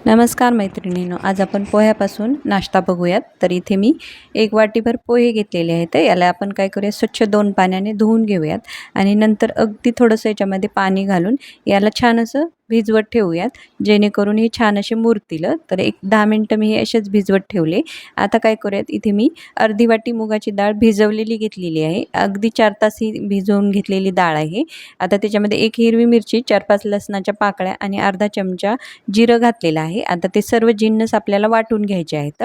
नमस्कार मैत्रिणींनो, आज आपण पोह्यापासून नाश्ता बघूयात. तर इथे मी 1 वाटीभर पोहे घेतलेले आहेत. याला आपण काय करूया, स्वच्छ 2 पाण्याने धुवून घेऊयात आणि नंतर अगदी थोडंसं याच्यामध्ये पाणी घालून याला छान असं भिजवत ठेवूयात, जेणेकरून हे छान असे मुरतील. तर एक 10 मिनटं मी हे असेच भिजवत ठेवले. आता काय करूयात, इथे मी अर्धी वाटी मुगाची डाळ भिजवलेली घेतलेली आहे. अगदी 4 तास ही भिजवून घेतलेली डाळ आहे. आता त्याच्यामध्ये 1 हिरवी मिरची, 4-5 लसणाच्या पाकळ्या आणि अर्धा चमचा जिरं घातलेलं आहे. आता ते सर्व जिन्नस आपल्याला वाटून घ्यायचे आहेत.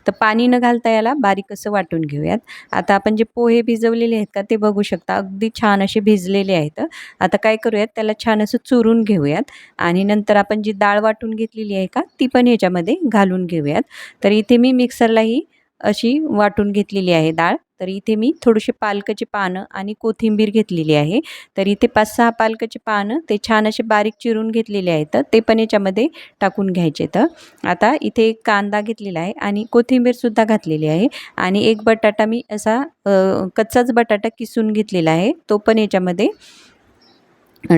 तर पाणी न घालता याला बारीक असं वाटून घेऊयात. आता आपण जे पोहे भिजवलेले आहेत का, ते बघू शकता अगदी छान असे भिजलेले आहेत. आता काय करूयात, त्याला छान असं चुरून घेऊयात आणि नंतर आपण जी डाळ वाटून घेतलेली आहे का, ती पण याच्यामध्ये घालून घेऊयात. तर इथे मी मिक्सरलाही अशी वाटून घेतलेली आहे डाळ. तर इथे मी थोडीशी पालकाची पानं आणि कोथिंबीर घेतलेली आहे. तर इथे 5-6 पालकाची पानं ते छान असे बारीक चिरून घेतलेले आहेत. ते पण याच्यामध्ये टाकून घ्यायचे. तर आता इथे एक कांदा घेतलेला आहे आणि कोथिंबीरसुद्धा घातलेली आहे आणि एक बटाटा मी असा कच्चाच बटाटा किसून घेतलेला आहे, तो पण याच्यामध्ये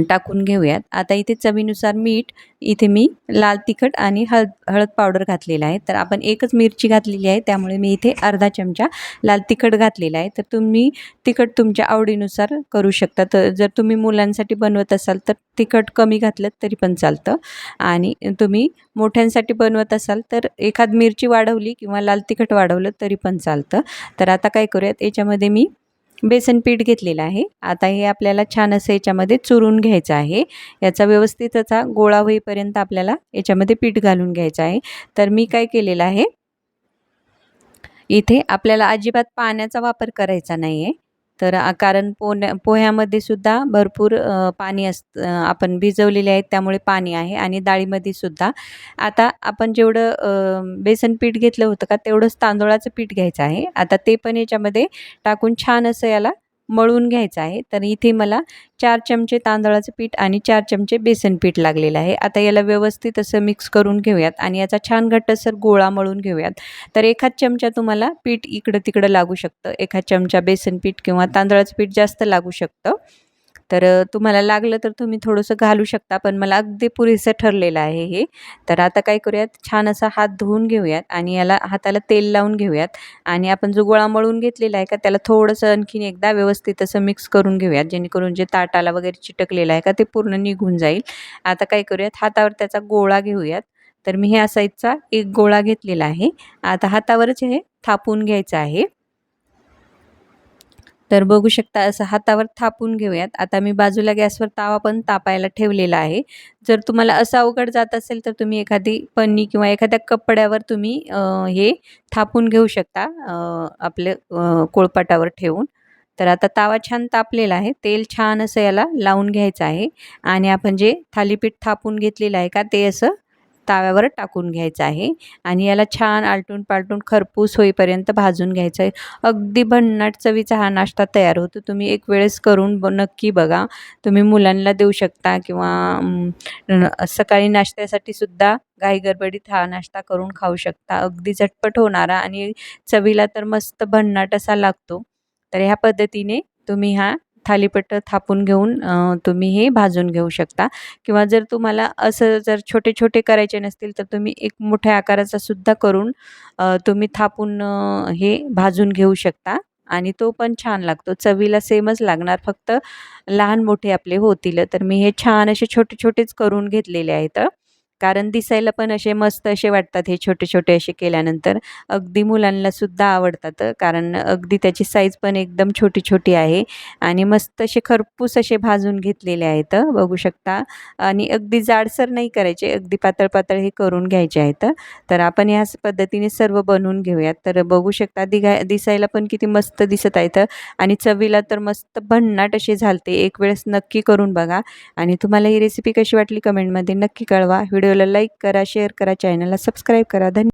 टाकून घेऊयात. आता इथे चवीनुसार मीठ, इथे मी लाल तिखट आणि हळद पावडर घातलेला आहे. तर आपण एकच मिरची घातलेली आहे, त्यामुळे मी इथे अर्धा चमचा लाल तिखट घातलेला आहे. तर तुम्ही तिखट तुमच्या आवडीनुसार करू शकता. तर जर तुम्ही मुलांसाठी बनवत असाल तर तिखट कमी घातलं तरी पण चालतं आणि तुम्ही मोठ्यांसाठी बनवत असाल तर एखाद मिरची वाढवली किंवा लाल तिखट वाढवलं तरी पण चालतं. तर आता काय करूयात, याच्यामध्ये मी बेसन पीठ घेतलेलं आहे. आता हे आपल्याला छान असं याच्यामध्ये चुरून घ्यायचं आहे. याचा व्यवस्थित असा गोळा होईपर्यंत आपल्याला याच्यामध्ये पीठ घालून घ्यायचं आहे. तर मी काय केलेलं आहे, इथे आपल्याला अजिबात पाण्याचा वापर करायचा नाही आहे. तर कारण पोह्यामध्ये सुद्धा भरपूर पाणी असतं, आपण भिजवलेले आहेत त्यामुळे पाणी आहे आणि डाळीमध्ये सुद्धा. आता आपण जेवढं बेसन पीठ घेतलं होतं का, तेवढंच तांदूळाचं पीठ घ्यायचं आहे. आता ते पण याच्यामध्ये टाकून छान असं याला मळून घ्यायचं आहे. तर इथे मला 4 चमचे तांदळाचं पीठ आणि 4 चमचे बेसन पीठ लागलेलं आहे. आता याला व्यवस्थित असं मिक्स करून घेऊयात आणि याचा छान घट्टसर गोळा मळून घेऊयात. तर एखाद चमचा तुम्हाला पीठ इकडं-तिकडं लागू शकतं. एखाद चमचा बेसन पीठ किंवा तांदळाचं पीठ जास्त लागू शकतं. तर तुम्हाला लागलं तर तुम्ही थोडंसं घालू शकता, पण मला अगदी पुरेसं ठरलेलं आहे हे. तर आता काय करूयात, छान असा हात धुवून घेऊयात आणि याला हाताला तेल लावून घेऊयात आणि आपण जो गोळा मळून घेतलेला आहे का, त्याला थोडंसं आणखीन एकदा व्यवस्थित असं मिक्स करून घेऊयात, जेणेकरून जे ताटाला वगैरे चिटकलेलं आहे का, ते पूर्ण निघून जाईल. आता काय करूयात, हातावर त्याचा गोळा घेऊयात. तर मी ह्या साईजचा एक गोळा घेतलेला आहे. आता हातावरच हे थापून घ्यायचं आहे. तर बघू शकता असं हातावर थापून घेऊयात. आता मी बाजूला गॅसवर तावा पण तापायला ठेवलेला आहे. जर तुम्हाला असं अवघड जात असेल तर तुम्ही एखादी पन्नी किंवा एखाद्या कपड्यावर तुम्ही हे थापून घेऊ शकता, आपलं पोळपाटावर ठेवून. तर आता तावा छान तापलेला आहे. तेल छान असं याला लावून घ्यायचं आहे आणि आपण जे थालीपीठ थापून घेतलेलं आहे का, ते असं ताव्यावर टाकून घ्यायचं आहे आणि याला छान आलटून-पालटून खरपूस होईपर्यंत भाजून घ्यायचं आहे. अगदी भन्नाट चवीचा हा नाश्ता तयार होतो. तुम्ही एक वेळेस करून नक्की बघा. तुम्ही मुलांना देऊ शकता किंवा सकाळी नाश्त्यासाठी सुद्धा घाईगडबडीत हा नाश्ता करून खाऊ शकता. अगदी झटपट होणारा आणि चवीला तर मस्त भन्नाट असा लागतो. तर ह्या पद्धतीने तुम्ही हा थालीपीठ थापून घेऊन तुम्ही हे भाजून घेऊ शकता किंवा जर तुम्हाला असं जर छोटे-छोटे करायचे नसतील तर तुम्ही एक मोठ्या आकाराचा सुद्धा करून तुम्ही थापून हे भाजून घेऊ शकता आणि तो पण छान लागतो. चवीला सेमच लागणार, फक्त लहान-मोठे आपले होतील. तर मी हे छान असे छोटे-छोटेच करून घेतलेले आहेत. कारण दिसायला पण असे मस्त असे वाटतात हे छोटे-छोटे असे केल्यानंतर. अगदी मुलांना सुद्धा आवडतात, कारण अगदी त्याची साईज पण एकदम छोटी-छोटी आहे आणि मस्त असे खरपूस असे भाजून घेतलेले आहेत, बघू शकता. आणि अगदी जाडसर नाही करायचे, अगदी पातळ-पातळ हे करून घ्यायचे आहेत. तर आपण ह्याच पद्धतीने सर्व बनवून घेऊयात. तर बघू शकता दिसायला पण किती मस्त दिसत आहेत आणि चवीला तर मस्त भन्नाट असे झालते. एक वेळेस नक्की करून बघा आणि तुम्हाला ही रेसिपी कशी वाटली कमेंटमध्ये नक्की कळवा. व्हिडिओला लाईक करा, शेअर करा, चॅनलला सबस्क्राईब करा.